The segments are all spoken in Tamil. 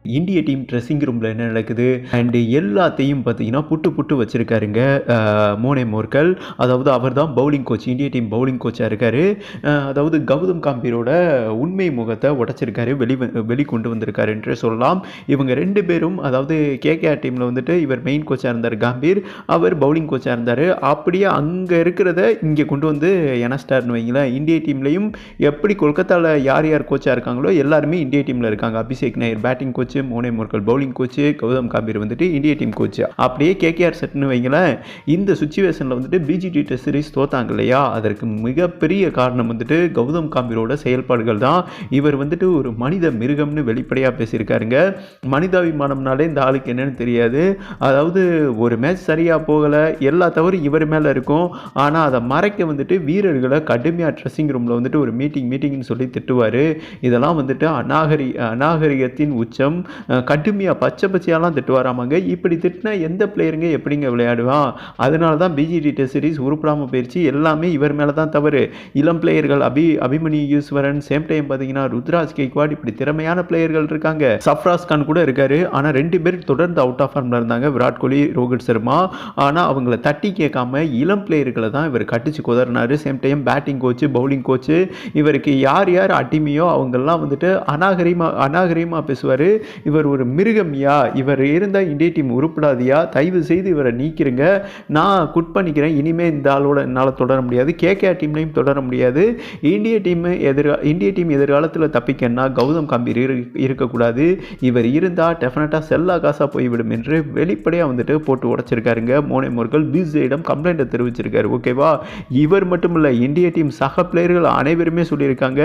இந்திய டீம் ட்ரெஸ்ஸிங் ரூமில் என்ன நடக்குது அண்டு எல்லாத்தையும் பார்த்தீங்கன்னா புட்டு புட்டு வச்சுருக்காருங்க மோனே மோர்கல். அதாவது அவர் தான் பவுலிங் கோச், இந்திய டீம் பவுலிங் கோச்சாக இருக்கார். அதாவது கௌதம் காம்பீரோட உண்மை முகத்தை உடச்சிருக்காரு, வெளிக்கொண்டு வந்திருக்காரு என்று சொல்லலாம். இவங்க 2 பேரும், அதாவது கேகேஆர் டீமில் வந்துட்டு இவர் மெயின் கோச்சாக இருந்தார் காம்பீர், அவர் பவுலிங் கோச்சாக இருந்தார். அப்படியே அங்கே இருக்கிறத இங்கே கொண்டு வந்து எனஸ்டார்னு வைங்களேன். இந்திய டீம்லையும் எப்படி கொல்கத்தாவில் யார் யார் கோச்சாக இருக்காங்களோ எல்லாருமே இந்திய டீமில் இருக்காங்க. அபிஷேக் நாயர் பேட்டிங் கோச், மோனே Morkel bowling coach, Gautam Gambhir வந்துட்டு இந்திய டீம் கோச். அப்படியே கேகேஆர் செட்னு வைங்களேன். இந்த சுச்சுவேஷனில் வந்துட்டு பிஜிடி டெஸ்ட் சீரிஸ் தோத்தாங்க இல்லையா, அதற்கு மிகப்பெரிய காரணம் வந்துட்டு கௌதம் காம்பீரோட செயல்பாடுகள் தான். இவர் வந்துட்டு ஒரு மனித மிருகம்னு வெளிப்படையாக பேசியிருக்காருங்க. மனிதாபிமானம்னாலே இந்த ஆளுக்கு என்னன்னு தெரியாது. அதாவது ஒரு மேட்ச் சரியாக போகலை, எல்லா தவறும் இவர் மேலே இருக்கும். ஆனால் அதை மறைக்க வந்துட்டு வீரர்களை கடுமையாக ட்ரெஸ்ஸிங் ரூமில் வந்துட்டு ஒரு மீட்டிங்னு சொல்லி திட்டுவார். இதெல்லாம் வந்துட்டு அநாகரிகத்தின் உச்சம். கடுமையாக பச்சையாலாம் திட்டுவாராமாங்க. இப்படி திட்டினா எந்த பிளேயருங்க எப்படிங்க விளையாடுவான்? அதனால தான் பிஜிடி டெஸ்ட் சீரிஸ் உருப்படாமல் போயிடுச்சு. எல்லாமே இவர் மேலே தான் தவறு. இளம் பிளேயர்கள் அபிமன்யு ஈஸ்வரன், சேம் டைம் பார்த்தீங்கன்னா ருத்ராஜ் கெய்க்வாட், இப்படி திறமையான பிளேயர்கள் இருக்காங்க. சஃப்ராஸ் கான் கூட இருக்காரு. ஆனால் 2 பேர் தொடர்ந்து அவுட் ஆஃப் ஃபார்மில் இருந்தாங்க, விராட் கோலி, ரோஹித் சர்மா. ஆனால் அவங்கள தட்டி கேட்காம இளம் பிளேயர்களை தான் இவர் கட்டிச்சு குதறினார். Same time batting coach, bowling coach, இவருக்கு யார் யார் அடிமையோ அவங்கெல்லாம் வந்துட்டு அநாகரிகமாக பேசுவார். இவர் ஒரு மிருகம்யா, இவர் இருந்தால் இந்திய டீம் உருப்படாதியா, தயவு செய்து இவரை நீக்கிருங்க, நான் குட் பண்ணிக்கிறேன், இனிமேல் இந்த ஆளோட என்னால் தொடர முடியாது, கேகேஆர் டீம்லையும் தொடர முடியாது, இந்திய டீம் எதிர்காலத்தில் தப்பிக்கன்னா கௌதம் காம்பீர் இருக்கக்கூடாது, இவர் இருந்தால் டெஃபினட்டாக செல்லா காசாக போய்விடும் என்று வெளிப்படையாக வந்துட்டு போட்டு உடைச்சிருக்காருங்க. மோனே மோர்கல் பிசிஐடம் கம்ப்ளைண்ட்டை தெரிவிச்சிருக்காரு. ஓகேவா, இவர் மட்டும் இல்லை, இந்திய டீம் சக பிளேயர்கள் அனைவருமே சொல்லியிருக்காங்க.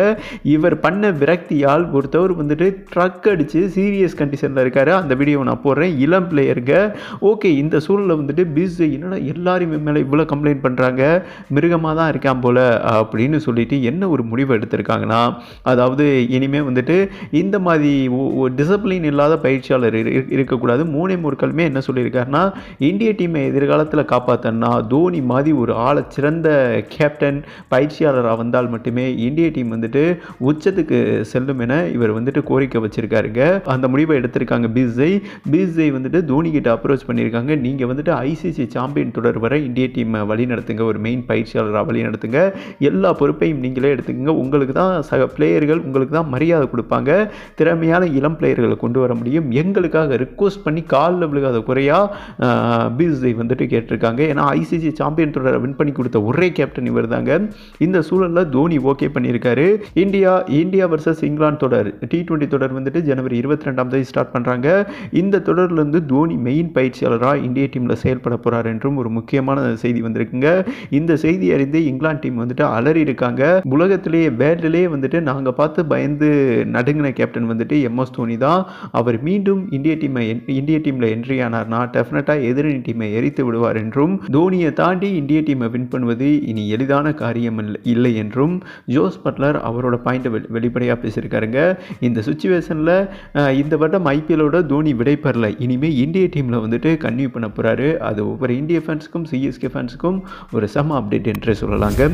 இவர் பண்ண விரக்தியால் ஒருத்தவர் வந்துட்டு ட்ரக் அடித்து சீரியஸ் கண்டிஷனில் இருக்காரு. அந்த வீடியோ நான் போடுறேன். இளம் பிளேயருங்க. ஓகே, இந்த சூழலில் வந்துட்டு பிசி என்னடா எல்லாரும் மேலே இவ்வளோ கம்ப்ளைண்ட் பண்ணுறாங்க, மிருகமாக தான் இருக்கான் போல் அப்படின்னு சொல்லிட்டு என்ன ஒரு முடிவு எடுத்திருக்காங்கன்னா, அதாவது இனிமேல் வந்துட்டு இந்த மாதிரி டிசிப்ளின் இல்லாத பயிற்சியாளர் இருக்கக்கூடாது. மோனே மோர்கலுமே என்ன சொல்லியிருக்காருன்னா, இந்திய டீமை எதிர்காலத்தில் காப்பாற்றனா தோனி மாதிரி ஒரு ஆளை சிறந்த கேப்டன் பயிற்சியாளராக வந்தால் மட்டுமே இந்திய டீம் வந்துட்டு உச்சத்துக்கு செல்லும் என இவர் வந்துட்டு கோரிக்கை வச்சிருக்காருங்க. அந்த முடிவை எடுத்திருக்காங்க பிசிஐ வந்துட்டு தோனி கிட்ட அப்ரோச் பண்ணியிருக்காங்க. நீங்கள் வந்துட்டு ஐசிசி சாம்பியன் தொடர் வரை இந்திய டீமை வழி நடத்துங்க, ஒரு மெயின் பயிற்சியாளராக வழி நடத்துங்க, எல்லா பொறுப்பையும் நீங்களே எடுத்துக்கங்க, உங்களுக்கு தான் சக பிளேயர்கள் உங்களுக்கு தான் மரியாதை கொடுப்பாங்க, திறமையான இளம் பிளேயர்களை கொண்டு வர முடியும், எங்களுக்காக ரிக்வஸ்ட் பண்ணி காலில் விழுகாத குறையா பிசிஐ வந்துட்டு கேட்டிருக்காங்க. ஏன்னா ஐசிசி சாம்பியன் தொடரை வின் பண்ணி கொடுத்த ஒரே கேப்டன் இவர் தாங்க. இந்த சூழலில் தோனி ஓகே பண்ணியிருக்காரு. இந்தியா வர்சஸ் இங்கிலாந்து தொடர் T20 தொடர் வந்துட்டு ஜனவரி 22ஆம் தேதி ஸ்டார்ட் பண்ணுறாங்க. இந்த தொடர்லேருந்து தோனி மெயின் பயிற்சியாளராக இந்திய டீமில் செயல்பட போகிறார் என்றும் ஒரு முக்கியமான செய்தி வந்திருக்குங்க. இந்த செய்தி அறிந்து இங்கிலாந்து டீம் வந்துட்டு அலறி இருக்காங்க. உலகத்திலேயே வேர்ல்டிலேயே வந்துட்டு நாங்கள் பார்த்து பயந்து நடுங்கின கேப்டன் வந்துட்டு MS தோனி தான். அவர் மீண்டும் இந்திய டீமில் என்ட்ரி ஆனார்னா டெஃபினட்டாக எதிரணி டீமை எரித்து விடுவார் என்றும், தோனியை தாண்டி இந்திய டீமை வின் பண்ணுவது இனி எளிதான காரியம் இல்லை என்றும் ஜோஸ் பட்லர் அவரோட பாயிண்ட்டை வெளிப்படையாக பேசியிருக்காருங்க. இந்த சுச்சுவேஷனில் இந்த வருடம் IPLோட தோனி விடைபெறல, இனிமேல் இந்திய டீமில் வந்துட்டு கன்டினியூ பண்ண போகிறாரு. அது ஒவ்வொரு இந்திய ஃபேன்ஸுக்கும் CSK ஃபேன்ஸுக்கும் ஒரு செம அப்டேட் என்றே சொல்லலாங்க.